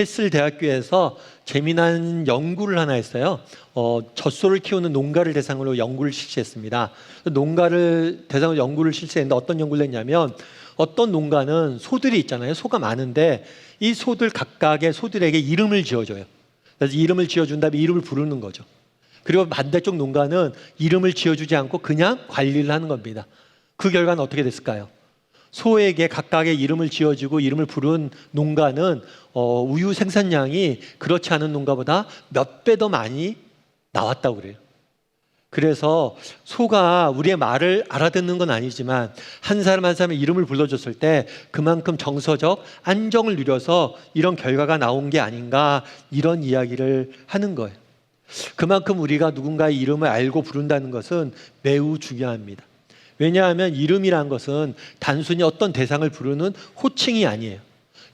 햇슬대학교에서 재미난 연구를 하나 했어요. 젖소를 키우는 농가를 대상으로 연구를 실시했습니다. 농가를 대상으로 연구를 실시했는데 어떤 연구를 했냐면 어떤 농가는 소들이 있잖아요. 소가 많은데 이 소들 각각의 소들에게 이름을 지어줘요. 그래서 이름을 지어준 다음에 이름을 부르는 거죠. 그리고 반대쪽 농가는 이름을 지어주지 않고 그냥 관리를 하는 겁니다. 그 결과는 어떻게 됐을까요? 소에게 각각의 이름을 지어주고 이름을 부른 농가는 우유 생산량이 그렇지 않은 농가보다 몇 배 더 많이 나왔다고 그래요. 그래서 소가 우리의 말을 알아듣는 건 아니지만 한 사람 한 사람의 이름을 불러줬을 때 그만큼 정서적 안정을 누려서 이런 결과가 나온 게 아닌가, 이런 이야기를 하는 거예요. 그만큼 우리가 누군가의 이름을 알고 부른다는 것은 매우 중요합니다. 왜냐하면 이름이란 것은 단순히 어떤 대상을 부르는 호칭이 아니에요.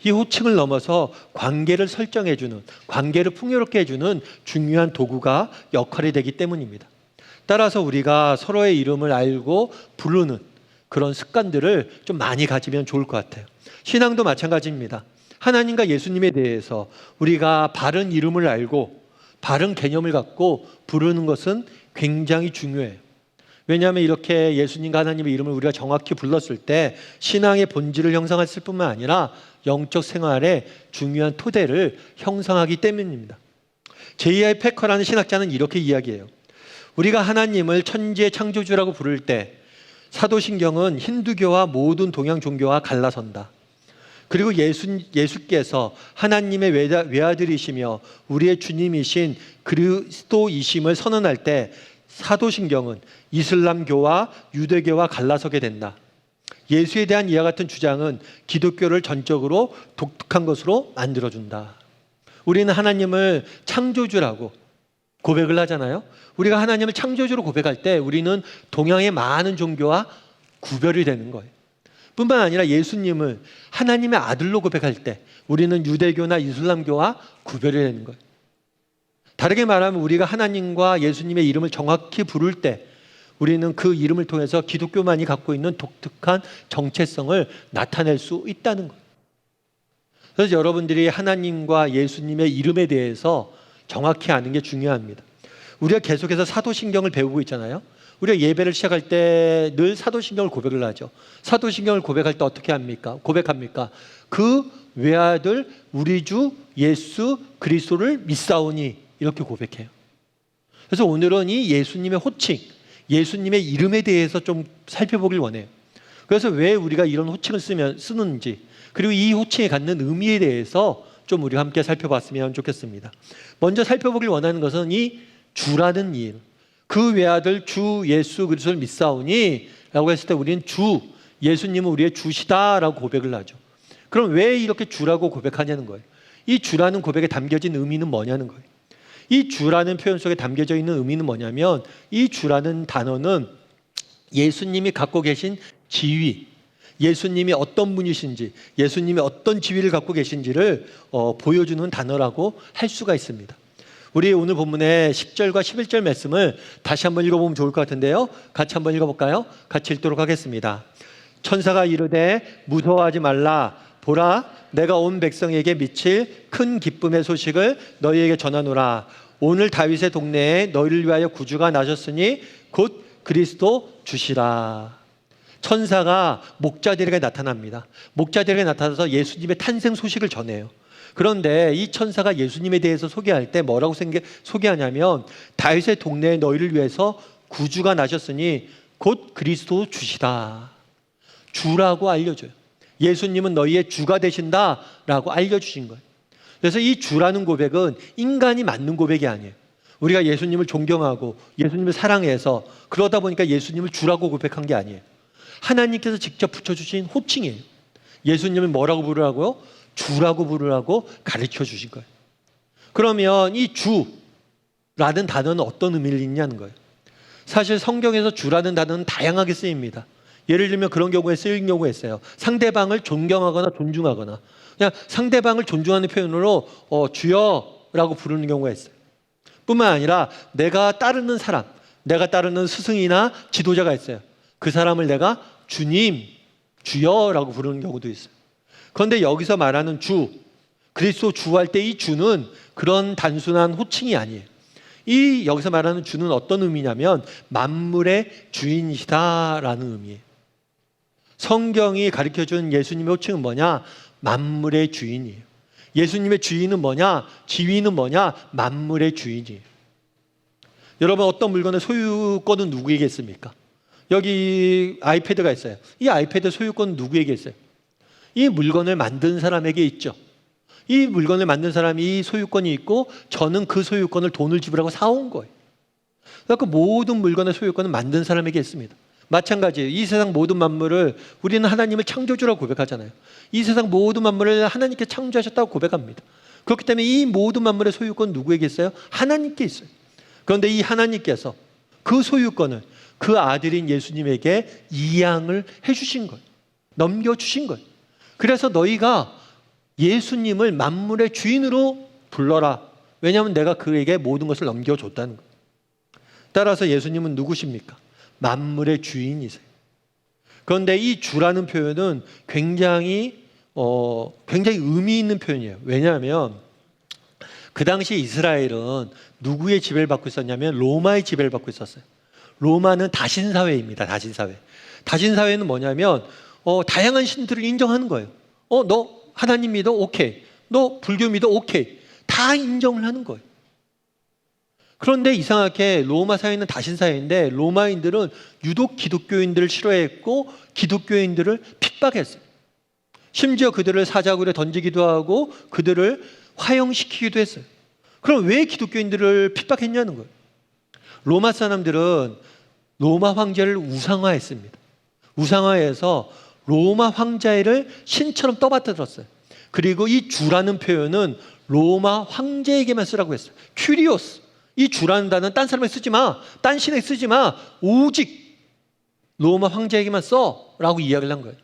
이 호칭을 넘어서 관계를 설정해주는, 관계를 풍요롭게 해주는 중요한 도구가 역할이 되기 때문입니다. 따라서 우리가 서로의 이름을 알고 부르는 그런 습관들을 좀 많이 가지면 좋을 것 같아요. 신앙도 마찬가지입니다. 하나님과 예수님에 대해서 우리가 바른 이름을 알고 바른 개념을 갖고 부르는 것은 굉장히 중요해요. 왜냐하면 이렇게 예수님과 하나님의 이름을 우리가 정확히 불렀을 때 신앙의 본질을 형성했을 뿐만 아니라 영적 생활의 중요한 토대를 형성하기 때문입니다. J.I. 패커라는 신학자는 이렇게 이야기해요. 우리가 하나님을 천지의 창조주라고 부를 때 사도신경은 힌두교와 모든 동양 종교와 갈라선다. 그리고 예수께서 하나님의 외아들이시며 우리의 주님이신 그리스도이심을 선언할 때 사도신경은 이슬람교와 유대교와 갈라서게 된다. 예수에 대한 이와 같은 주장은 기독교를 전적으로 독특한 것으로 만들어준다. 우리는 하나님을 창조주라고 고백을 하잖아요. 우리가 하나님을 창조주로 고백할 때 우리는 동양의 많은 종교와 구별이 되는 거예요. 뿐만 아니라 예수님을 하나님의 아들로 고백할 때 우리는 유대교나 이슬람교와 구별이 되는 거예요. 다르게 말하면 우리가 하나님과 예수님의 이름을 정확히 부를 때 우리는 그 이름을 통해서 기독교만이 갖고 있는 독특한 정체성을 나타낼 수 있다는 거예요. 그래서 여러분들이 하나님과 예수님의 이름에 대해서 정확히 아는 게 중요합니다. 우리가 계속해서 사도신경을 배우고 있잖아요. 우리가 예배를 시작할 때 늘 사도신경을 고백을 하죠. 사도신경을 고백할 때 어떻게 합니까? 고백합니까? 그 외아들 우리 주 예수 그리스도를 믿사오니, 이렇게 고백해요. 그래서 오늘은 이 예수님의 호칭, 예수님의 이름에 대해서 좀 살펴보길 원해요. 그래서 왜 우리가 이런 호칭을 쓰는지, 그리고 이 호칭이 갖는 의미에 대해서 좀 우리가 함께 살펴봤으면 좋겠습니다. 먼저 살펴보길 원하는 것은 이 주라는 이름, 그 외아들 주 예수 그리스도를 믿사오니 라고 했을 때 우리는 주, 예수님은 우리의 주시다라고 고백을 하죠. 그럼 왜 이렇게 주라고 고백하냐는 거예요. 이 주라는 고백에 담겨진 의미는 뭐냐는 거예요. 이 주라는 표현 속에 담겨져 있는 의미는 뭐냐면 이 주라는 단어는 예수님이 갖고 계신 지위, 예수님이 어떤 분이신지, 예수님이 어떤 지위를 갖고 계신지를 보여주는 단어라고 할 수가 있습니다. 우리 오늘 본문의 10절과 11절 말씀을 다시 한번 읽어보면 좋을 것 같은데요. 같이 한번 읽어볼까요? 같이 읽도록 하겠습니다. 천사가 이르되 무서워하지 말라. 보라, 내가 온 백성에게 미칠 큰 기쁨의 소식을 너희에게 전하노라. 오늘 다윗의 동네에 너희를 위하여 구주가 나셨으니 곧 그리스도 주시라. 천사가 목자들에게 나타납니다. 목자들에게 나타나서 예수님의 탄생 소식을 전해요. 그런데 이 천사가 예수님에 대해서 소개할 때 뭐라고 소개하냐면 다윗의 동네에 너희를 위해서 구주가 나셨으니 곧 그리스도 주시다. 주라고 알려줘요. 예수님은 너희의 주가 되신다라고 알려주신 거예요. 그래서 이 주라는 고백은 인간이 맞는 고백이 아니에요. 우리가 예수님을 존경하고 예수님을 사랑해서 그러다 보니까 예수님을 주라고 고백한 게 아니에요. 하나님께서 직접 붙여주신 호칭이에요. 예수님을 뭐라고 부르라고요? 주라고 부르라고 가르쳐 주신 거예요. 그러면 이 주라는 단어는 어떤 의미를 있냐는 거예요. 사실 성경에서 주라는 단어는 다양하게 쓰입니다. 예를 들면 그런 경우에 쓰인 경우가 있어요. 상대방을 존경하거나 존중하거나 그냥 상대방을 존중하는 표현으로 주여라고 부르는 경우가 있어요. 뿐만 아니라 내가 따르는 사람, 내가 따르는 스승이나 지도자가 있어요. 그 사람을 내가 주님, 주여라고 부르는 경우도 있어요. 그런데 여기서 말하는 주, 그리스도 주할 때 이 주는 그런 단순한 호칭이 아니에요. 이 여기서 말하는 주는 어떤 의미냐면 만물의 주인이시다라는 의미예요. 성경이 가르쳐준 예수님의 호칭은 뭐냐? 만물의 주인이에요. 예수님의 주인은 뭐냐? 지위는 뭐냐? 만물의 주인이에요. 여러분, 어떤 물건의 소유권은 누구에게 있습니까? 여기 아이패드가 있어요. 이 아이패드 소유권은 누구에게 있어요? 이 물건을 만든 사람에게 있죠. 이 물건을 만든 사람이 소유권이 있고 저는 그 소유권을 돈을 지불하고 사온 거예요. 그러니까 모든 물건의 소유권은 만든 사람에게 있습니다. 마찬가지예요. 이 세상 모든 만물을 우리는 하나님을 창조주라고 고백하잖아요. 이 세상 모든 만물을 하나님께 창조하셨다고 고백합니다. 그렇기 때문에 이 모든 만물의 소유권 누구에게 있어요? 하나님께 있어요. 그런데 이 하나님께서 그 소유권을 그 아들인 예수님에게 이양을 해주신 거예요. 넘겨주신 거예요. 그래서 너희가 예수님을 만물의 주인으로 불러라. 왜냐하면 내가 그에게 모든 것을 넘겨줬다는 거예요. 따라서 예수님은 누구십니까? 만물의 주인이세요. 그런데 이 주라는 표현은 굉장히 의미 있는 표현이에요. 왜냐하면 그 당시 이스라엘은 누구의 지배를 받고 있었냐면 로마의 지배를 받고 있었어요. 로마는 다신사회입니다. 다신사회. 다신사회는 뭐냐면 다양한 신들을 인정하는 거예요. 너 하나님 믿어? 오케이. 너 불교 믿어? 오케이. 다 인정을 하는 거예요. 그런데 이상하게 로마 사회는 다신사회인데 로마인들은 유독 기독교인들을 싫어했고 기독교인들을 핍박했어요. 심지어 그들을 사자굴에 던지기도 하고 그들을 화형시키기도 했어요. 그럼 왜 기독교인들을 핍박했냐는 거예요. 로마 사람들은 로마 황제를 우상화했습니다. 우상화해서 로마 황제를 신처럼 떠받들었어요. 그리고 이 주라는 표현은 로마 황제에게만 쓰라고 했어요. 큐리오스. 이 주라는 단어는 딴 사람에게 쓰지 마. 딴 신에게 쓰지 마. 오직 로마 황제에게만 써라고 이야기를 한 거예요.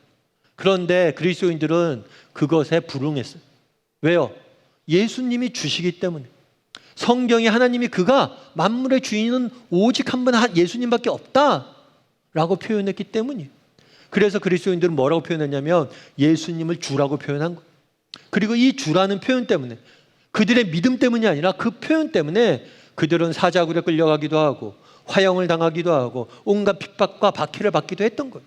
그런데 그리스도인들은 그것에 불응했어요. 왜요? 예수님이 주시기 때문에. 성경에 하나님이 그가 만물의 주인은 오직 한 분 예수님밖에 없다라고 표현했기 때문이에요. 그래서 그리스도인들은 뭐라고 표현했냐면 예수님을 주라고 표현한 거예요. 그리고 이 주라는 표현 때문에 그들의 믿음 때문이 아니라 그 표현 때문에 그들은 사자굴에 끌려가기도 하고 화형을 당하기도 하고 온갖 핍박과 박해를 받기도 했던 거예요.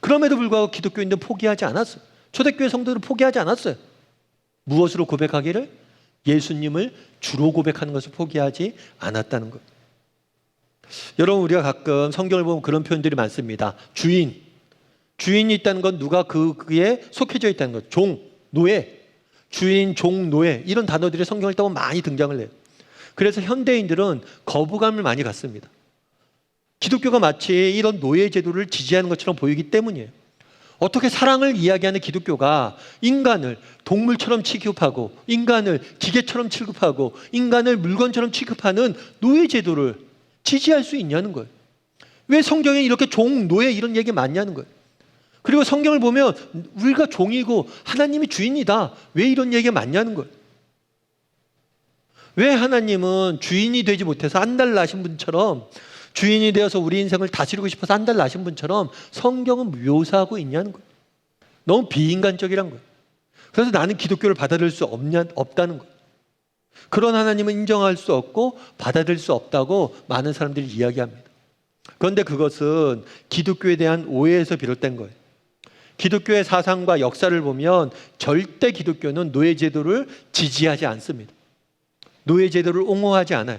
그럼에도 불구하고 기독교인들은 포기하지 않았어요. 초대교회 성도들은 포기하지 않았어요. 무엇으로 고백하기를? 예수님을 주로 고백하는 것을 포기하지 않았다는 거예요. 여러분, 우리가 가끔 성경을 보면 그런 표현들이 많습니다. 주인이 있다는 건 누가 그에 속해져 있다는 것. 종, 노예, 주인, 종, 노예 이런 단어들이 성경을 읽다 보면 많이 등장을 해요. 그래서 현대인들은 거부감을 많이 갖습니다. 기독교가 마치 이런 노예 제도를 지지하는 것처럼 보이기 때문이에요. 어떻게 사랑을 이야기하는 기독교가 인간을 동물처럼 취급하고 인간을 기계처럼 취급하고 인간을 물건처럼 취급하는 노예 제도를 지지할 수 있냐는 거예요. 왜 성경에 이렇게 종, 노예 이런 얘기 많냐는 거예요. 그리고 성경을 보면 우리가 종이고 하나님이 주인이다. 왜 이런 얘기가 많냐는 거예요. 왜 하나님은 주인이 되지 못해서 한 달 나신 분처럼 주인이 되어서 우리 인생을 다스리고 싶어서 한 달 나신 분처럼 성경은 묘사하고 있냐는 거예요. 너무 비인간적이란 거예요. 그래서 나는 기독교를 받아들일 수 없다는 거예요. 그런 하나님은 인정할 수 없고 받아들일 수 없다고 많은 사람들이 이야기합니다. 그런데 그것은 기독교에 대한 오해에서 비롯된 거예요. 기독교의 사상과 역사를 보면 절대 기독교는 노예제도를 지지하지 않습니다. 노예제도를 옹호하지 않아요.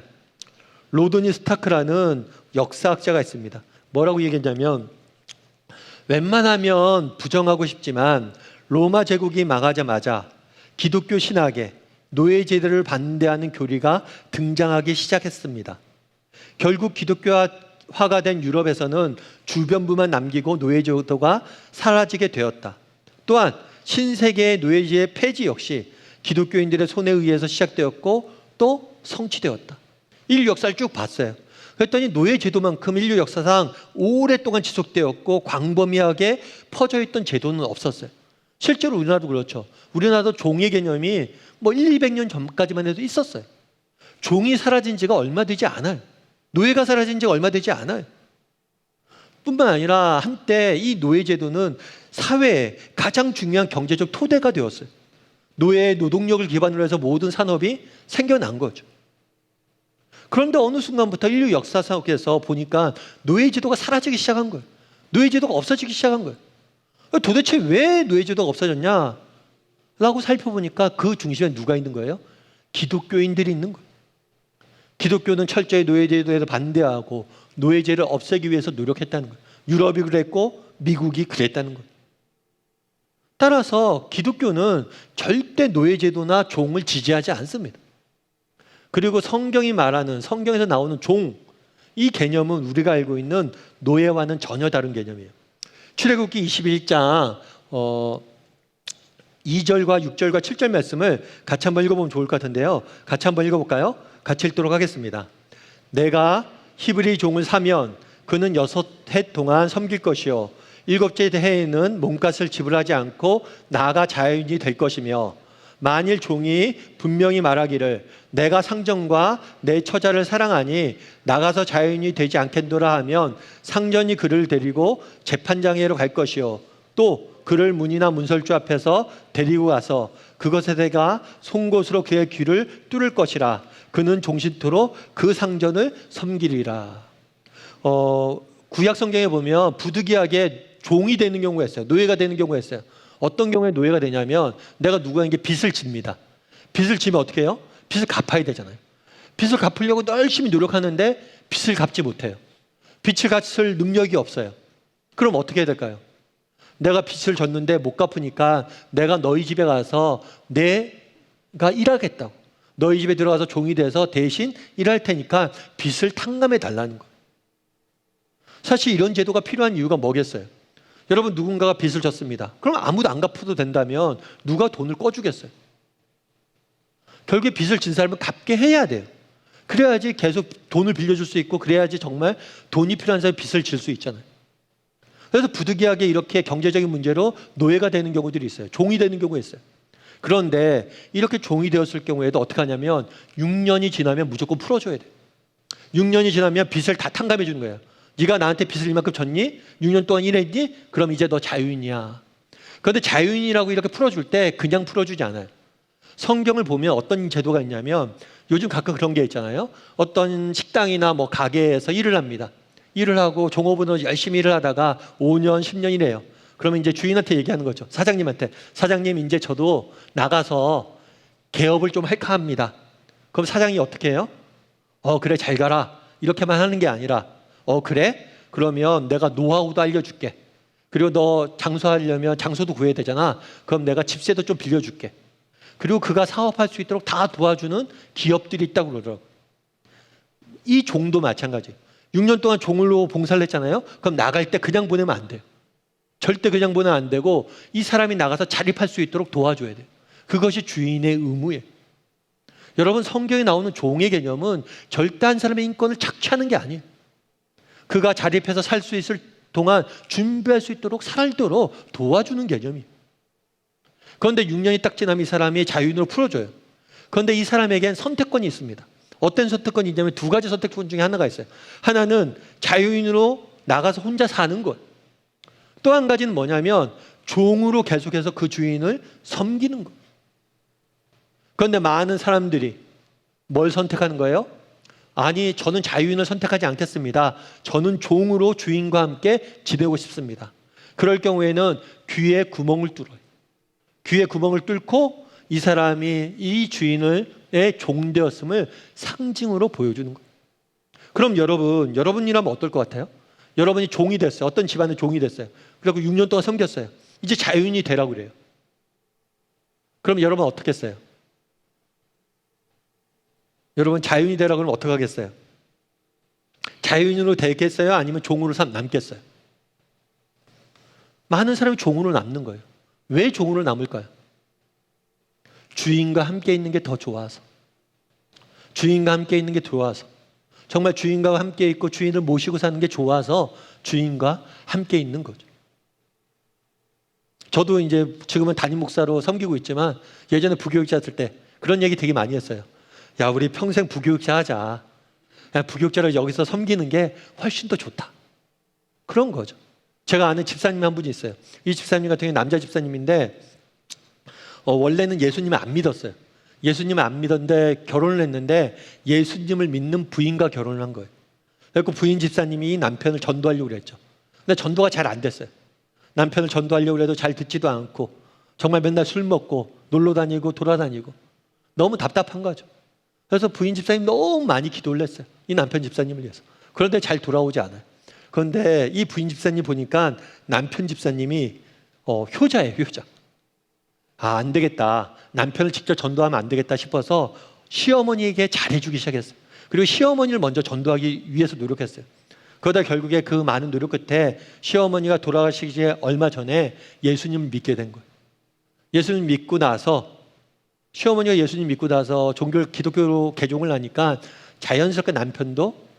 로드니 스타크라는 역사학자가 있습니다. 뭐라고 얘기했냐면 웬만하면 부정하고 싶지만 로마 제국이 망하자마자 기독교 신학에 노예제도를 반대하는 교리가 등장하기 시작했습니다. 결국 기독교화가 된 유럽에서는 주변부만 남기고 노예제도가 사라지게 되었다. 또한 신세계의 노예제의 폐지 역시 기독교인들의 손에 의해서 시작되었고 또 성취되었다. 인류 역사를 쭉 봤어요. 그랬더니 노예제도만큼 인류 역사상 오랫동안 지속되었고 광범위하게 퍼져있던 제도는 없었어요. 실제로 우리나라도 그렇죠. 우리나라도 종의 개념이 200년 전까지만 해도 있었어요. 종이 사라진 지가 얼마 되지 않아요. 노예가 사라진 지가 얼마 되지 않아요. 뿐만 아니라 한때 이 노예제도는 사회의 가장 중요한 경제적 토대가 되었어요. 노예의 노동력을 기반으로 해서 모든 산업이 생겨난 거죠. 그런데 어느 순간부터 인류 역사 속에서 보니까 노예제도가 사라지기 시작한 거예요. 노예제도가 없어지기 시작한 거예요. 도대체 왜 노예제도가 없어졌냐? 라고 살펴보니까 그 중심에 누가 있는 거예요? 기독교인들이 있는 거예요. 기독교는 철저히 노예제도에 반대하고 노예제를 없애기 위해서 노력했다는 거예요. 유럽이 그랬고 미국이 그랬다는 거예요. 따라서 기독교는 절대 노예제도나 종을 지지하지 않습니다. 그리고 성경이 말하는, 성경에서 나오는 종, 이 개념은 우리가 알고 있는 노예와는 전혀 다른 개념이에요. 출애굽기 21장 2절과 6절과 7절 말씀을 같이 한번 읽어보면 좋을 것 같은데요. 같이 한번 읽어볼까요? 같이 읽도록 하겠습니다. 내가 히브리 종을 사면 그는 6해 동안 섬길 것이요 7째 해에는 몸값을 지불하지 않고 나아가 자유인이 될 것이며 만일 종이 분명히 말하기를 내가 상전과 내 처자를 사랑하니 나가서 자유인이 되지 않겠노라 하면 상전이 그를 데리고 재판장에로 갈 것이요 또 그를 문이나 문설주 앞에서 데리고 가서 그것에 내가 송곳으로 그의 귀를 뚫을 것이라 그는 종신토록 그 상전을 섬기리라. 구약 성경에 보면 부득이하게 종이 되는 경우가 있어요. 노예가 되는 경우가 있어요. 어떤 경우에 노예가 되냐면 내가 누구에게 빚을 집니다. 빚을 지면 어떻게 해요? 빚을 갚아야 되잖아요. 빚을 갚으려고 열심히 노력하는데 빚을 갚지 못해요. 빚을 갚을 능력이 없어요. 그럼 어떻게 해야 될까요? 내가 빚을 졌는데 못 갚으니까 내가 너희 집에 가서 내가 일하겠다고. 너희 집에 들어가서 종이 돼서 대신 일할 테니까 빚을 탕감해 달라는 거예요. 사실 이런 제도가 필요한 이유가 뭐겠어요? 여러분 누군가가 빚을 졌습니다. 그럼 아무도 안 갚아도 된다면 누가 돈을 꿔주겠어요? 결국에 빚을 진 사람은 갚게 해야 돼요. 그래야지 계속 돈을 빌려줄 수 있고 그래야지 정말 돈이 필요한 사람이 빚을 질 수 있잖아요. 그래서 부득이하게 이렇게 경제적인 문제로 노예가 되는 경우들이 있어요. 종이 되는 경우가 있어요. 그런데 이렇게 종이 되었을 경우에도 어떻게 하냐면 6년이 지나면 무조건 풀어줘야 돼요. 6년이 지나면 빚을 다 탕감해 주는 거예요. 네가 나한테 빚을 이만큼 졌니? 6년 동안 일했니? 그럼 이제 너 자유인이야. 그런데 자유인이라고 이렇게 풀어줄 때 그냥 풀어주지 않아요. 성경을 보면 어떤 제도가 있냐면 요즘 가끔 그런 게 있잖아요. 어떤 식당이나 뭐 가게에서 일을 합니다. 일을 하고 종업원으로 열심히 일을 하다가 5년, 10년이래요. 그러면 이제 주인한테 얘기하는 거죠. 사장님한테. 사장님 이제 저도 나가서 개업을 좀 할까 합니다. 그럼 사장이 어떻게 해요? 그래 잘 가라. 이렇게만 하는 게 아니라 그래? 그러면 내가 노하우도 알려줄게. 그리고 너 장수하려면 장소도 구해야 되잖아. 그럼 내가 집세도 좀 빌려줄게. 그리고 그가 사업할 수 있도록 다 도와주는 기업들이 있다고 그러더라고요. 이 종도 마찬가지예요. 6년 동안 종으로 봉사를 했잖아요. 그럼 나갈 때 그냥 보내면 안 돼요. 절대 그냥 보내면 안 되고 이 사람이 나가서 자립할 수 있도록 도와줘야 돼요. 그것이 주인의 의무예요. 여러분 성경에 나오는 종의 개념은 절대 한 사람의 인권을 착취하는 게 아니에요. 그가 자립해서 살 수 있을 동안 준비할 수 있도록 살도록 도와주는 개념이에요. 그런데 6년이 딱 지나면 이 사람이 자유인으로 풀어줘요. 그런데 이 사람에겐 선택권이 있습니다. 어떤 선택권이 있냐면 두 가지 선택권 중에 하나가 있어요. 하나는 자유인으로 나가서 혼자 사는 것. 또 한 가지는 뭐냐면 종으로 계속해서 그 주인을 섬기는 것. 그런데 많은 사람들이 뭘 선택하는 거예요? 아니 저는 자유인을 선택하지 않겠습니다. 저는 종으로 주인과 함께 지내고 싶습니다. 그럴 경우에는 귀에 구멍을 뚫어요. 귀에 구멍을 뚫고 이 사람이 이 주인의 종되었음을 상징으로 보여주는 거예요. 그럼 여러분이라면 어떨 것 같아요? 여러분이 종이 됐어요. 어떤 집안의 종이 됐어요. 그리고 6년 동안 섬겼어요. 이제 자유인이 되라고 그래요. 그럼 여러분 어떻게 했어요? 여러분 자유인이 되라고 그러면 어떻게 하겠어요? 자유인으로 되겠어요? 아니면 종으로 남겠어요? 많은 사람이 종으로 남는 거예요. 왜 종으로 남을까요? 주인과 함께 있는 게 더 좋아서. 주인과 함께 있는 게 좋아서. 정말 주인과 함께 있고 주인을 모시고 사는 게 좋아서 주인과 함께 있는 거죠. 저도 이제 지금은 담임 목사로 섬기고 있지만 예전에 부교육자였을 때 그런 얘기 되게 많이 했어요. 야, 우리 평생 부교육자 하자. 야, 부교육자를 여기서 섬기는 게 훨씬 더 좋다. 그런 거죠. 제가 아는 집사님 한 분이 있어요. 이 집사님 같은 경우는 남자 집사님인데 원래는 예수님을 안 믿었어요. 예수님을 안 믿었는데 결혼을 했는데 예수님을 믿는 부인과 결혼을 한 거예요. 그래서 부인 집사님이 남편을 전도하려고 그랬죠. 근데 전도가 잘 안 됐어요. 남편을 전도하려고 해도 잘 듣지도 않고 정말 맨날 술 먹고 놀러 다니고 돌아다니고 너무 답답한 거죠. 그래서 부인 집사님 너무 많이 기도를 했어요. 이 남편 집사님을 위해서. 그런데 잘 돌아오지 않아요. 그런데 이 부인 집사님 보니까 남편 집사님이 효자예요, 효자. 안 되겠다. 남편을 직접 전도하면 안 되겠다 싶어서 시어머니에게 잘해주기 시작했어요. 그리고 시어머니를 먼저 전도하기 위해서 노력했어요. 그러다 결국에 그 많은 노력 끝에 시어머니가 돌아가시기 얼마 전에 예수님을 믿게 된 거예요. 예수님 믿고 나서 시어머니가 예수님 믿고 나서 기독교로 개종을 하니까 자연스럽게 남편도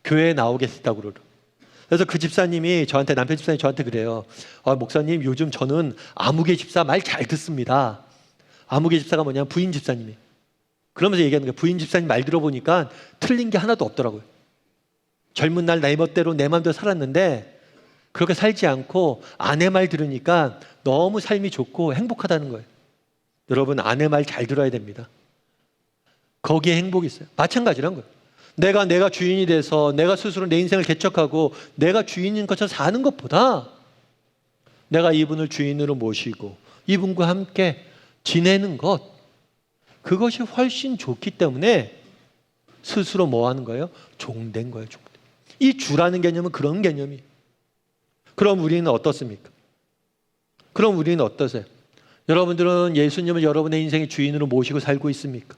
교회에 나오겠다고 그러고. 그래서 그 집사님이 남편 집사님이 저한테 그래요. 목사님, 요즘 저는 아무개 집사 말 잘 듣습니다. 아무개 집사가 뭐냐면 부인 집사님이. 그러면서 얘기하는 거예요. 부인 집사님 말 들어보니까 틀린 게 하나도 없더라고요. 젊은 날 내 멋대로 내 마음대로 살았는데 그렇게 살지 않고 아내 말 들으니까 너무 삶이 좋고 행복하다는 거예요. 여러분, 아내 말 잘 들어야 됩니다. 거기에 행복이 있어요. 마찬가지란 거예요. 내가 주인이 돼서 내가 스스로 내 인생을 개척하고 내가 주인인 것처럼 사는 것보다 내가 이분을 주인으로 모시고 이분과 함께 지내는 것, 그것이 훨씬 좋기 때문에 스스로 뭐 하는 거예요? 종된 거예요. 종된. 이 주라는 개념은 그런 개념이에요. 그럼 우리는 어떻습니까? 그럼 우리는 어떠세요? 여러분들은 예수님을 여러분의 인생의 주인으로 모시고 살고 있습니까?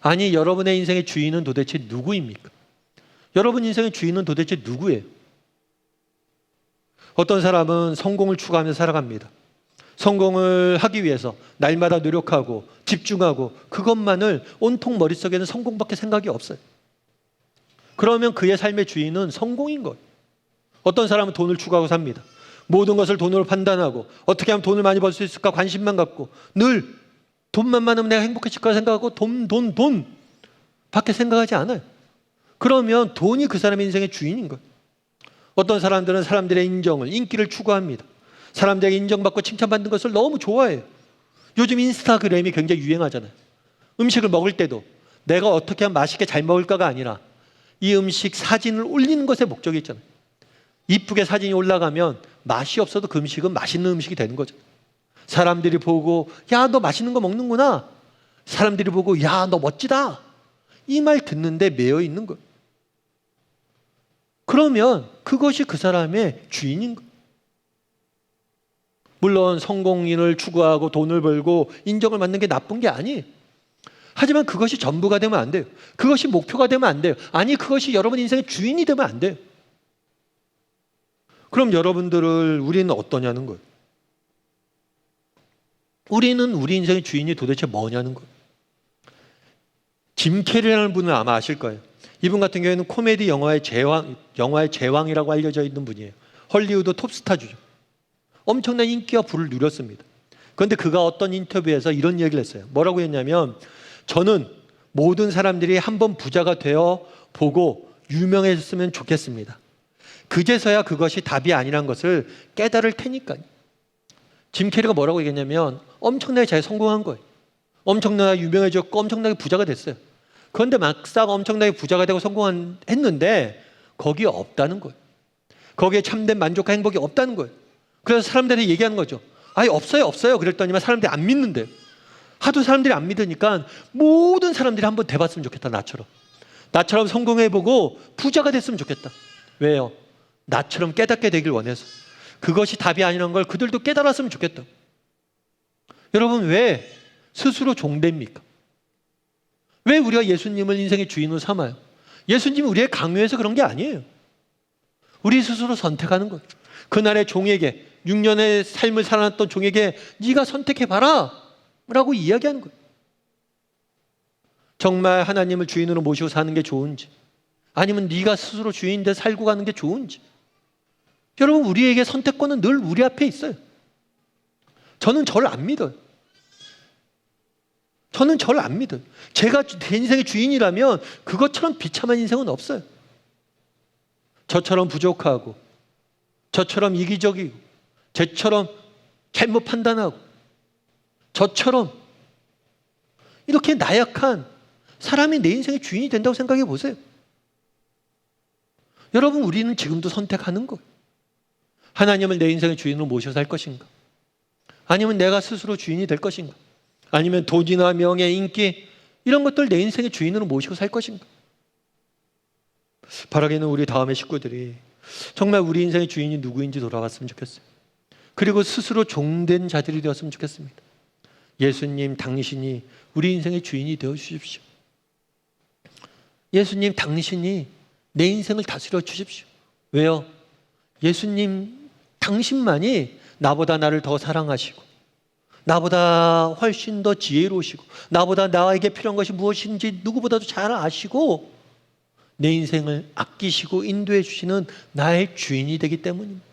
아니, 여러분의 인생의 주인은 도대체 누구입니까? 여러분 인생의 주인은 도대체 누구예요? 어떤 사람은 성공을 추구하면서 살아갑니다. 성공을 하기 위해서 날마다 노력하고 집중하고 그것만을 온통 머릿속에는 성공밖에 생각이 없어요. 그러면 그의 삶의 주인은 성공인 거예요. 어떤 사람은 돈을 추구하고 삽니다. 모든 것을 돈으로 판단하고 어떻게 하면 돈을 많이 벌 수 있을까 관심만 갖고 늘 돈만 많으면 내가 행복해질 거라 생각하고 돈 밖에 생각하지 않아요. 그러면 돈이 그 사람의 인생의 주인인 거예요. 어떤 사람들은 사람들의 인기를 추구합니다. 사람들에게 인정받고 칭찬받는 것을 너무 좋아해요. 요즘 인스타그램이 굉장히 유행하잖아요. 음식을 먹을 때도 내가 어떻게 하면 맛있게 잘 먹을까가 아니라 이 음식 사진을 올리는 것에 목적이 있잖아요. 이쁘게 사진이 올라가면 맛이 없어도 그 음식은 맛있는 음식이 되는 거죠. 사람들이 보고 야, 너 맛있는 거 먹는구나. 사람들이 보고 야, 너 멋지다. 이 말 듣는데 매여 있는 거예요. 그러면 그것이 그 사람의 주인인 거예요. 물론 성공인을 추구하고 돈을 벌고 인정을 받는 게 나쁜 게 아니에요. 하지만 그것이 전부가 되면 안 돼요. 그것이 목표가 되면 안 돼요. 아니, 그것이 여러분 인생의 주인이 되면 안 돼요. 그럼 우리는 어떠냐는 거예요. 우리는 우리 인생의 주인이 도대체 뭐냐는 거예요. 짐 캐리라는 분을 아마 아실 거예요. 이분 같은 경우에는 코미디 영화의 제왕이라고 알려져 있는 분이에요. 헐리우드 톱스타주죠. 엄청난 인기와 부를 누렸습니다. 그런데 그가 어떤 인터뷰에서 이런 얘기를 했어요. 뭐라고 했냐면, 저는 모든 사람들이 한번 부자가 되어 보고 유명해졌으면 좋겠습니다. 그제서야 그것이 답이 아니란 것을 깨달을 테니까요. 짐 캐리가 뭐라고 얘기했냐면 엄청나게 잘 성공한 거예요. 엄청나게 유명해졌고 엄청나게 부자가 됐어요. 그런데 막상 엄청나게 부자가 되고 성공했는데 거기에 없다는 거예요. 거기에 참된 만족과 행복이 없다는 거예요. 그래서 사람들이 얘기하는 거죠. 아니, 없어요. 그랬더니만 사람들이 안 믿는데요. 하도 사람들이 안 믿으니까 모든 사람들이 한번 돼봤으면 좋겠다. 나처럼 성공해보고 부자가 됐으면 좋겠다. 왜요? 나처럼 깨닫게 되길 원해서. 그것이 답이 아니라는 걸 그들도 깨달았으면 좋겠다. 여러분, 왜 스스로 종됩니까? 왜 우리가 예수님을 인생의 주인으로 삼아요? 예수님이 우리의 강요해서 그런 게 아니에요. 우리 스스로 선택하는 거예요. 그날의 종에게, 6년의 삶을 살아났던 종에게 네가 선택해봐라 라고 이야기하는 거예요. 정말 하나님을 주인으로 모시고 사는 게 좋은지, 아니면 네가 스스로 주인인 데 살고 가는 게 좋은지. 여러분, 우리에게 선택권은 늘 우리 앞에 있어요. 저는 저를 안 믿어요. 제가 제 인생의 주인이라면 그것처럼 비참한 인생은 없어요. 저처럼 부족하고, 저처럼 이기적이고, 저처럼 잘못 판단하고, 저처럼 이렇게 나약한 사람이 내 인생의 주인이 된다고 생각해 보세요. 여러분, 우리는 지금도 선택하는 거예요. 하나님을 내 인생의 주인으로 모셔서 할 것인가? 아니면 내가 스스로 주인이 될 것인가? 아니면 돈이나 명예, 인기 이런 것들 내 인생의 주인으로 모시고 살 것인가? 바라기는 우리 다음의 식구들이 정말 우리 인생의 주인이 누구인지 돌아봤으면 좋겠어요. 그리고 스스로 종된 자들이 되었으면 좋겠습니다. 예수님, 당신이 우리 인생의 주인이 되어 주십시오. 예수님, 당신이 내 인생을 다스려 주십시오. 왜요? 예수님, 당신만이 나보다 나를 더 사랑하시고 나보다 훨씬 더 지혜로우시고 나보다 나에게 필요한 것이 무엇인지 누구보다도 잘 아시고 내 인생을 아끼시고 인도해 주시는 나의 주인이 되기 때문입니다.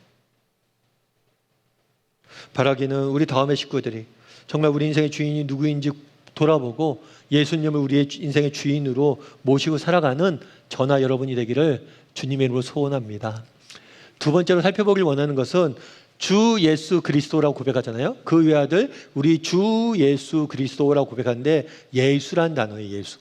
바라기는 우리 다음의 식구들이 정말 우리 인생의 주인이 누구인지 돌아보고 예수님을 우리의 인생의 주인으로 모시고 살아가는 저나 여러분이 되기를 주님의 이름으로 소원합니다. 두 번째로 살펴보길 원하는 것은 주 예수 그리스도라고 고백하잖아요. 그 외아들 우리 주 예수 그리스도라고 고백하는데 예수란 단어예요. 예수.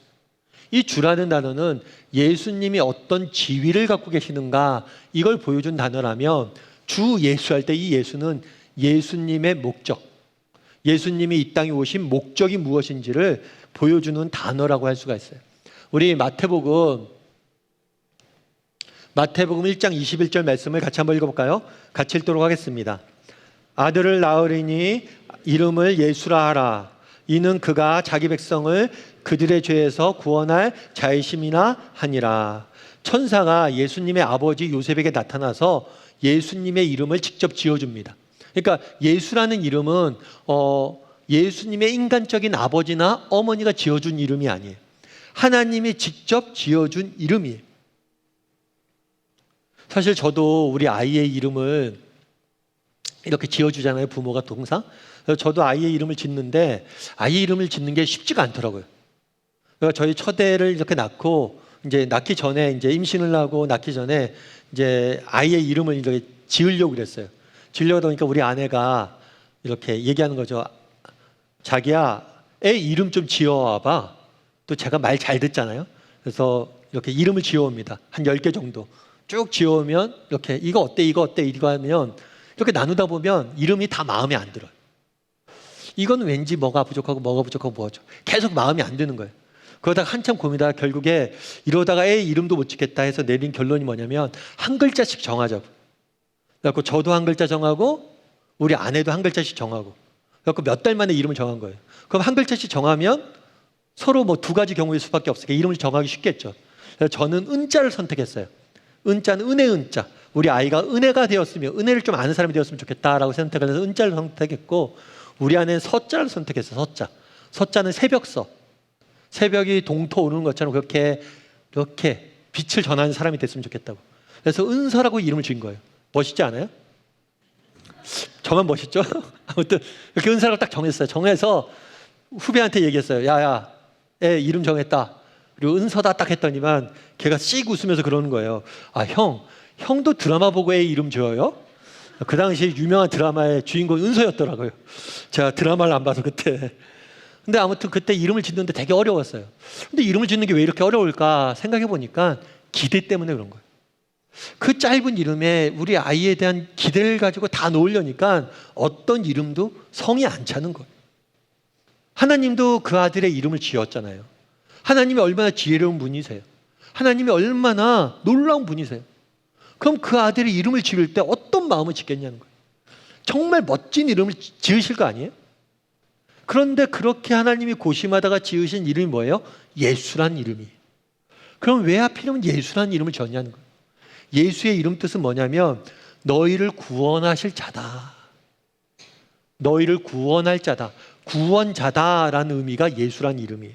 이 주라는 단어는 예수님이 어떤 지위를 갖고 계시는가 이걸 보여준 단어라면 주 예수 할 때 이 예수는 예수님의 목적, 예수님이 이 땅에 오신 목적이 무엇인지를 보여주는 단어라고 할 수가 있어요. 우리 마태복음 1장 21절 말씀을 같이 한번 읽어볼까요? 같이 읽도록 하겠습니다. 아들을 낳으리니 이름을 예수라 하라. 이는 그가 자기 백성을 그들의 죄에서 구원할 자이심이나 하니라. 천사가 예수님의 아버지 요셉에게 나타나서 예수님의 이름을 직접 지어줍니다. 그러니까 예수라는 이름은 예수님의 인간적인 아버지나 어머니가 지어준 이름이 아니에요. 하나님이 직접 지어준 이름이에요. 사실 저도 우리 아이의 이름을 이렇게 지어주잖아요. 부모가 동상. 저도 아이의 이름을 짓는데 아이의 이름을 짓는 게 쉽지가 않더라고요. 그러니까 저희 첫애를 이렇게 낳고 이제 낳기 전에 이제 임신을 하고 낳기 전에 이제 아이의 이름을 이렇게 지으려고 그랬어요. 지으려다 보니까 우리 아내가 이렇게 얘기하는 거죠. 자기야, 애 이름 좀 지어와봐. 또 제가 말 잘 듣잖아요. 그래서 이렇게 이름을 지어옵니다. 한 10개 정도. 쭉 지어오면 이렇게 이거 어때 이거 하면 이렇게 나누다 보면 이름이 다 마음에 안 들어요. 이건 왠지 뭐가 부족하고 뭐죠. 계속 마음에 안 드는 거예요. 그러다가 한참 고민하다가 결국에 이러다가 애 이름도 못 짓겠다 해서 내린 결론이 뭐냐면 한 글자씩 정하자고. 그래서 저도 한 글자 정하고 우리 아내도 한 글자씩 정하고 그래서 몇 달 만에 이름을 정한 거예요. 그럼 한 글자씩 정하면 서로 뭐 두 가지 경우일 수밖에 없으니까 이름을 정하기 쉽겠죠. 그래서 저는 은자를 선택했어요. 은자는 은혜 은자. 우리 아이가 은혜가 되었으면 은혜를 좀 아는 사람이 되었으면 좋겠다라고 생각을 해서 은자를 선택했고 우리 아내는 서자를 선택했어요. 서자. 서자는 새벽서. 새벽이 동토 오는 것처럼 그렇게 빛을 전하는 사람이 됐으면 좋겠다고. 그래서 은서라고 이름을 지은 거예요. 멋있지 않아요? 저만 멋있죠? 아무튼 이렇게 은서라고 딱 정했어요. 정해서 후배한테 얘기했어요. 야야, 애 이름 정했다. 그리고 은서다 딱 했더니만 걔가 씩 웃으면서 그러는 거예요. 아, 형도 드라마 보고 애 이름 지어요? 그 당시 유명한 드라마의 주인공이 은서였더라고요. 제가 드라마를 안 봐서 그때. 근데 아무튼 그때 이름을 짓는데 되게 어려웠어요. 근데 이름을 짓는 게 왜 이렇게 어려울까 생각해 보니까 기대 때문에 그런 거예요. 그 짧은 이름에 우리 아이에 대한 기대를 가지고 다 놓으려니까 어떤 이름도 성이 안 차는 거예요. 하나님도 그 아들의 이름을 지었잖아요. 하나님이 얼마나 지혜로운 분이세요. 하나님이 얼마나 놀라운 분이세요. 그럼 그 아들의 이름을 지을 때 어떤 마음을 짓겠냐는 거예요. 정말 멋진 이름을 지으실 거 아니에요? 그런데 그렇게 하나님이 고심하다가 지으신 이름이 뭐예요? 예수란 이름이에요. 그럼 왜 하필이면 예수란 이름을 지었냐는 거예요. 예수의 이름 뜻은 뭐냐면 너희를 구원하실 자다. 너희를 구원할 자다. 구원자다라는 의미가 예수란 이름이에요.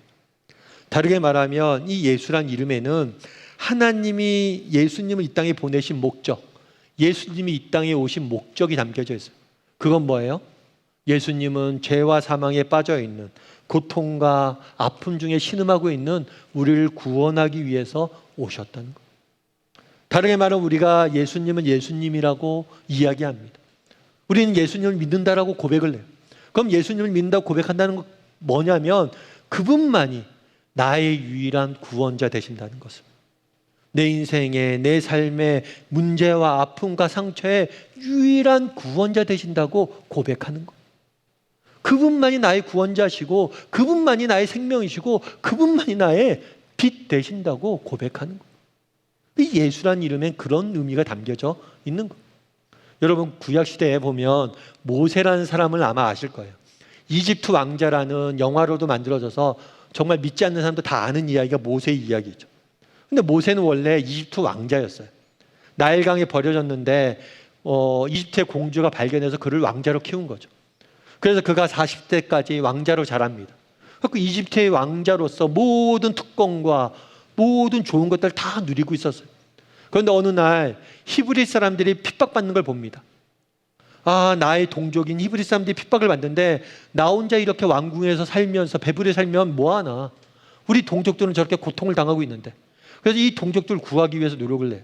다르게 말하면 이 예수란 이름에는 하나님이 예수님을 이 땅에 보내신 목적, 예수님이 이 땅에 오신 목적이 담겨져 있어요. 그건 뭐예요? 예수님은 죄와 사망에 빠져 있는 고통과 아픔 중에 신음하고 있는 우리를 구원하기 위해서 오셨다는 거예요. 다르게 말하면 우리가 예수님은 예수님이라고 이야기합니다. 우리는 예수님을 믿는다라고 고백을 해요. 그럼 예수님을 믿는다고 고백한다는 건 뭐냐면 그분만이 나의 유일한 구원자 되신다는 것을. 내 인생의, 내 삶의 문제와 아픔과 상처의 유일한 구원자 되신다고 고백하는 거예요. 그분만이 나의 구원자시고 그분만이 나의 생명이시고 그분만이 나의 빛 되신다고 고백하는 거예요. 이 예수란 이름엔 그런 의미가 담겨져 있는 거예요. 여러분, 구약시대에 보면 모세라는 사람을 아마 아실 거예요. 이집트 왕자라는 영화로도 만들어져서 정말 믿지 않는 사람도 다 아는 이야기가 모세의 이야기죠. 근데 모세는 원래 이집트 왕자였어요. 나일강에 버려졌는데 이집트의 공주가 발견해서 그를 왕자로 키운 거죠. 그래서 그가 40대까지 왕자로 자랍니다. 그 이집트의 왕자로서 모든 특권과 모든 좋은 것들을 다 누리고 있었어요. 그런데 어느 날 히브리 사람들이 핍박받는 걸 봅니다. 아, 나의 동족인 히브리 사람들이 핍박을 받는데 나 혼자 이렇게 왕궁에서 살면서 배불리 살면 뭐하나. 우리 동족들은 저렇게 고통을 당하고 있는데. 그래서 이 동족들을 구하기 위해서 노력을 해요.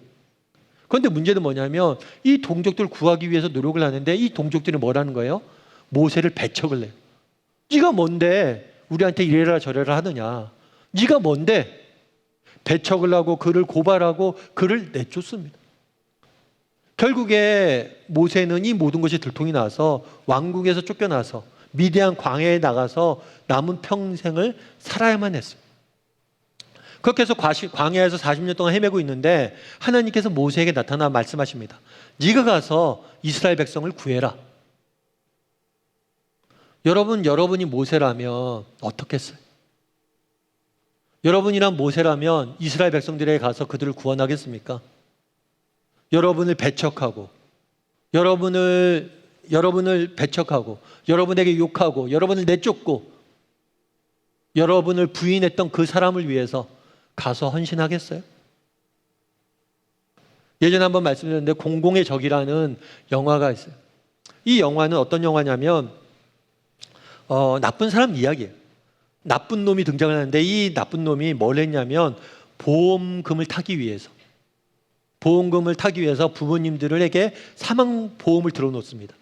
그런데 문제는 뭐냐면 이 동족들을 구하기 위해서 노력을 하는데 이 동족들이 뭐라는 거예요? 모세를 배척을 해요. 네가 뭔데 우리한테 이래라 저래라 하느냐. 네가 뭔데. 배척을 하고 그를 고발하고 그를 내쫓습니다. 결국에 모세는 이 모든 것이 들통이 나서 왕국에서 쫓겨나서 미디안 광야에 나가서 남은 평생을 살아야만 했어요. 그렇게 해서 광야에서 40년 동안 헤매고 있는데 하나님께서 모세에게 나타나 말씀하십니다. 네가 가서 이스라엘 백성을 구해라. 여러분이 모세라면 어떻겠어요? 여러분이란 모세라면 이스라엘 백성들에게 가서 그들을 구원하겠습니까? 여러분을 배척하고 여러분을 배척하고 여러분에게 욕하고 여러분을 내쫓고 여러분을 부인했던 그 사람을 위해서 가서 헌신하겠어요? 예전에 한번 말씀드렸는데 공공의 적이라는 영화가 있어요. 이 영화는 어떤 영화냐면 나쁜 사람 이야기예요. 나쁜 놈이 등장을 하는데 이 나쁜 놈이 뭘 했냐면 보험금을 타기 위해서 부모님들에게 사망보험을 들어놓습니다.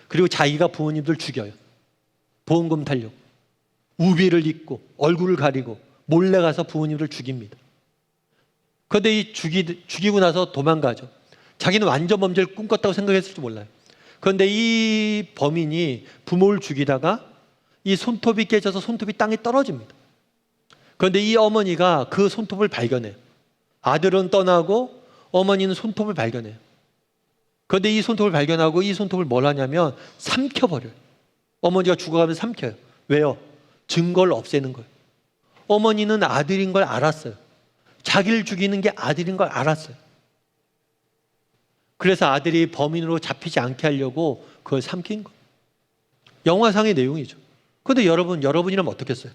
그리고 자기가 부모님들 죽여요. 보험금 타려고. 우비를 입고 얼굴을 가리고 몰래 가서 부모님들 죽입니다. 그런데 죽이고 나서 도망가죠. 자기는 완전 범죄를 꿈꿨다고 생각했을지 몰라요. 그런데 이 범인이 부모를 죽이다가 이 손톱이 깨져서 손톱이 땅에 떨어집니다. 그런데 이 어머니가 그 손톱을 발견해요. 아들은 떠나고 어머니는 손톱을 발견해요. 그런데 이 손톱을 발견하고 이 손톱을 뭘 하냐면 삼켜버려요. 어머니가 죽어가면 삼켜요. 왜요? 증거를 없애는 거예요. 어머니는 아들인 걸 알았어요. 자기를 죽이는 게 아들인 걸 알았어요. 그래서 아들이 범인으로 잡히지 않게 하려고 그걸 삼킨 거예요. 영화상의 내용이죠. 그런데 여러분이라면 어떻겠어요?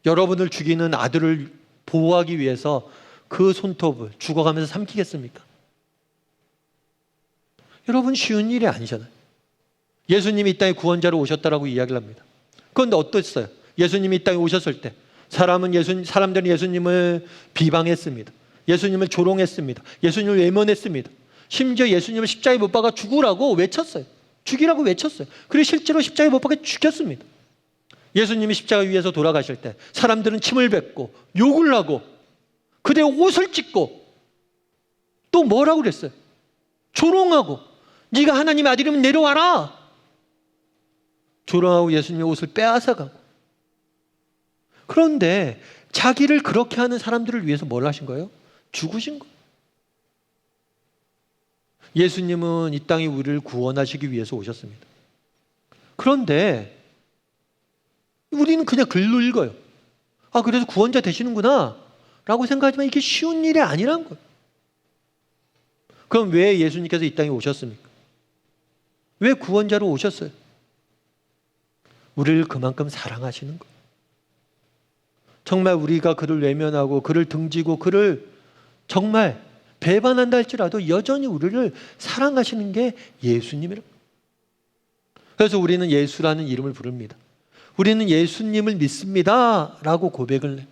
여러분을 죽이는 아들을 보호하기 위해서 그 손톱을 죽어가면서 삼키겠습니까? 여러분, 쉬운 일이 아니잖아요. 예수님이 이 땅에 구원자로 오셨다라고 이야기를 합니다. 그런데 어땠어요? 예수님이 이 땅에 오셨을 때 사람들은 예수님을 비방했습니다. 예수님을 조롱했습니다. 예수님을 외면했습니다. 심지어 예수님을 십자가에 못 박아 죽으라고 외쳤어요. 죽이라고 외쳤어요. 그리고 실제로 십자가에 못 박아 죽였습니다. 예수님이 십자가 위에서 돌아가실 때 사람들은 침을 뱉고 욕을 하고 그대의 옷을 찢고 또 뭐라고 그랬어요? 조롱하고 네가 하나님의 아들이면 내려와라. 조롱하고 예수님의 옷을 빼앗아가고. 그런데 자기를 그렇게 하는 사람들을 위해서 뭘 하신 거예요? 죽으신 거예요. 예수님은 이 땅에 우리를 구원하시기 위해서 오셨습니다. 그런데 우리는 그냥 글로 읽어요. 아, 그래서 구원자 되시는구나 라고 생각하지만 이게 쉬운 일이 아니란 거예요. 그럼 왜 예수님께서 이 땅에 오셨습니까? 왜 구원자로 오셨어요? 우리를 그만큼 사랑하시는 거예요. 정말 우리가 그를 외면하고 그를 등지고 그를 정말 배반한다 할지라도 여전히 우리를 사랑하시는 게 예수님이라고. 그래서 우리는 예수라는 이름을 부릅니다. 우리는 예수님을 믿습니다 라고 고백을 해요.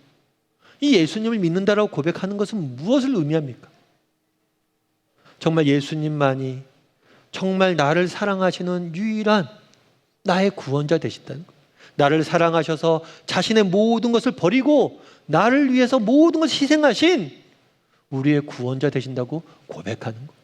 이 예수님을 믿는다라고 고백하는 것은 무엇을 의미합니까? 정말 예수님만이 정말 나를 사랑하시는 유일한 나의 구원자 되신다는 거예요. 나를 사랑하셔서 자신의 모든 것을 버리고 나를 위해서 모든 것을 희생하신 우리의 구원자 되신다고 고백하는 거예요.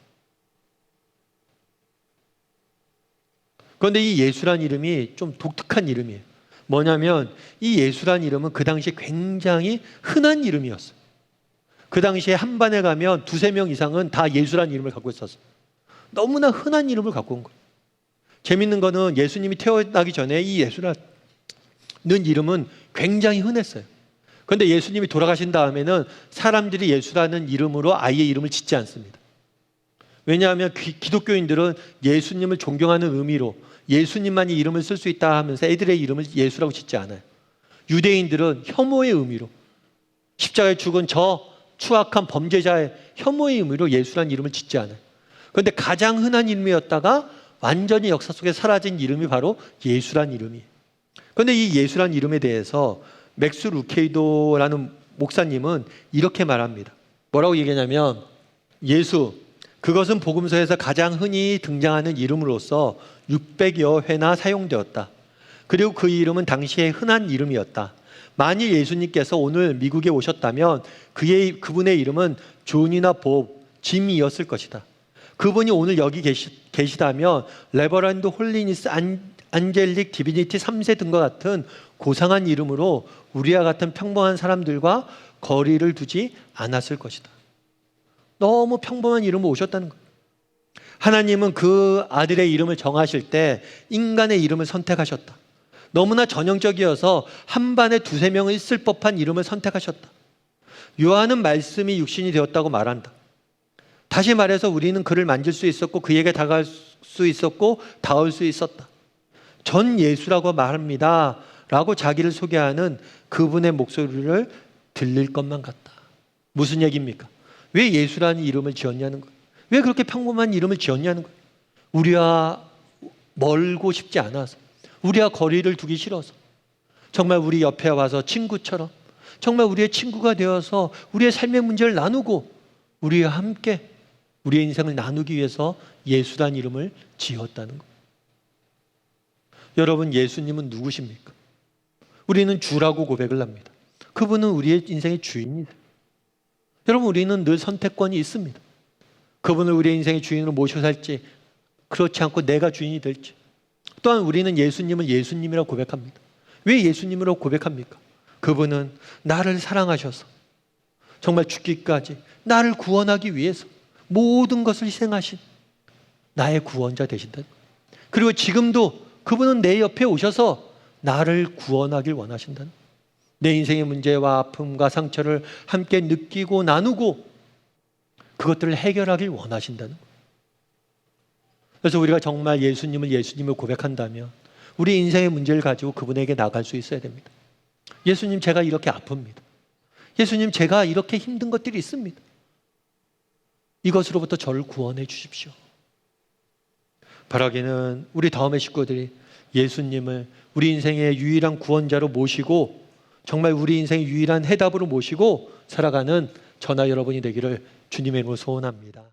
그런데 이 예수란 이름이 좀 독특한 이름이에요. 뭐냐면 이 예수란 이름은 그 당시에 굉장히 흔한 이름이었어요. 그 당시에 한반에 가면 두세 명 이상은 다 예수란 이름을 갖고 있었어요. 너무나 흔한 이름을 갖고 온 거예요. 재밌는 거는 예수님이 태어나기 전에 이 예수라는 이름은 굉장히 흔했어요. 그런데 예수님이 돌아가신 다음에는 사람들이 예수라는 이름으로 아이의 이름을 짓지 않습니다. 왜냐하면 기독교인들은 예수님을 존경하는 의미로 예수님만이 이름을 쓸 수 있다 하면서 애들의 이름을 예수라고 짓지 않아요. 유대인들은 혐오의 의미로 십자가에 죽은 저 추악한 범죄자의 혐오의 의미로 예수라는 이름을 짓지 않아요. 그런데 가장 흔한 이름이었다가 완전히 역사 속에 사라진 이름이 바로 예수란 이름이에요. 그런데 이 예수란 이름에 대해서 맥스 루케이도라는 목사님은 이렇게 말합니다. 뭐라고 얘기하냐면 예수, 그것은 복음서에서 가장 흔히 등장하는 이름으로서 600여 회나 사용되었다. 그리고 그 이름은 당시에 흔한 이름이었다. 만일 예수님께서 오늘 미국에 오셨다면 그분의 이름은 존이나 법, 짐이었을 것이다. 그분이 오늘 여기 계시다면 레버런드 홀리니스 안젤릭 디비니티 3세 등과 같은 고상한 이름으로 우리와 같은 평범한 사람들과 거리를 두지 않았을 것이다. 너무 평범한 이름으로 오셨다는 거예요. 하나님은 그 아들의 이름을 정하실 때 인간의 이름을 선택하셨다. 너무나 전형적이어서 한 반에 두세 명은 있을 법한 이름을 선택하셨다. 요한은 말씀이 육신이 되었다고 말한다. 다시 말해서 우리는 그를 만질 수 있었고 그에게 다가갈 수 있었고 닿을 수 있었다. 전 예수라고 말합니다 라고 자기를 소개하는 그분의 목소리를 들릴 것만 같다. 무슨 얘기입니까? 왜 예수라는 이름을 지었냐는 거예요. 왜 그렇게 평범한 이름을 지었냐는 거예요. 우리와 멀고 싶지 않아서, 우리와 거리를 두기 싫어서, 정말 우리 옆에 와서 친구처럼 정말 우리의 친구가 되어서 우리의 삶의 문제를 나누고 우리와 함께 우리의 인생을 나누기 위해서 예수라는 이름을 지었다는 거예요. 여러분, 예수님은 누구십니까? 우리는 주라고 고백을 합니다. 그분은 우리의 인생의 주인이세요. 여러분, 우리는 늘 선택권이 있습니다. 그분을 우리의 인생의 주인으로 모셔 살지, 그렇지 않고 내가 주인이 될지. 또한 우리는 예수님을 예수님이라고 고백합니다. 왜 예수님이라고 고백합니까? 그분은 나를 사랑하셔서 정말 죽기까지 나를 구원하기 위해서 모든 것을 희생하신 나의 구원자 되신다. 그리고 지금도 그분은 내 옆에 오셔서 나를 구원하길 원하신다는, 내 인생의 문제와 아픔과 상처를 함께 느끼고 나누고 그것들을 해결하길 원하신다는. 그래서 우리가 정말 예수님을 고백한다면 우리 인생의 문제를 가지고 그분에게 나갈 수 있어야 됩니다. 예수님, 제가 이렇게 아픕니다. 예수님, 제가 이렇게 힘든 것들이 있습니다. 이것으로부터 저를 구원해 주십시오. 바라기는 우리 다음의 식구들이 예수님을 우리 인생의 유일한 구원자로 모시고 정말 우리 인생의 유일한 해답으로 모시고 살아가는 저나 여러분이 되기를 주님의 이름으로 소원합니다.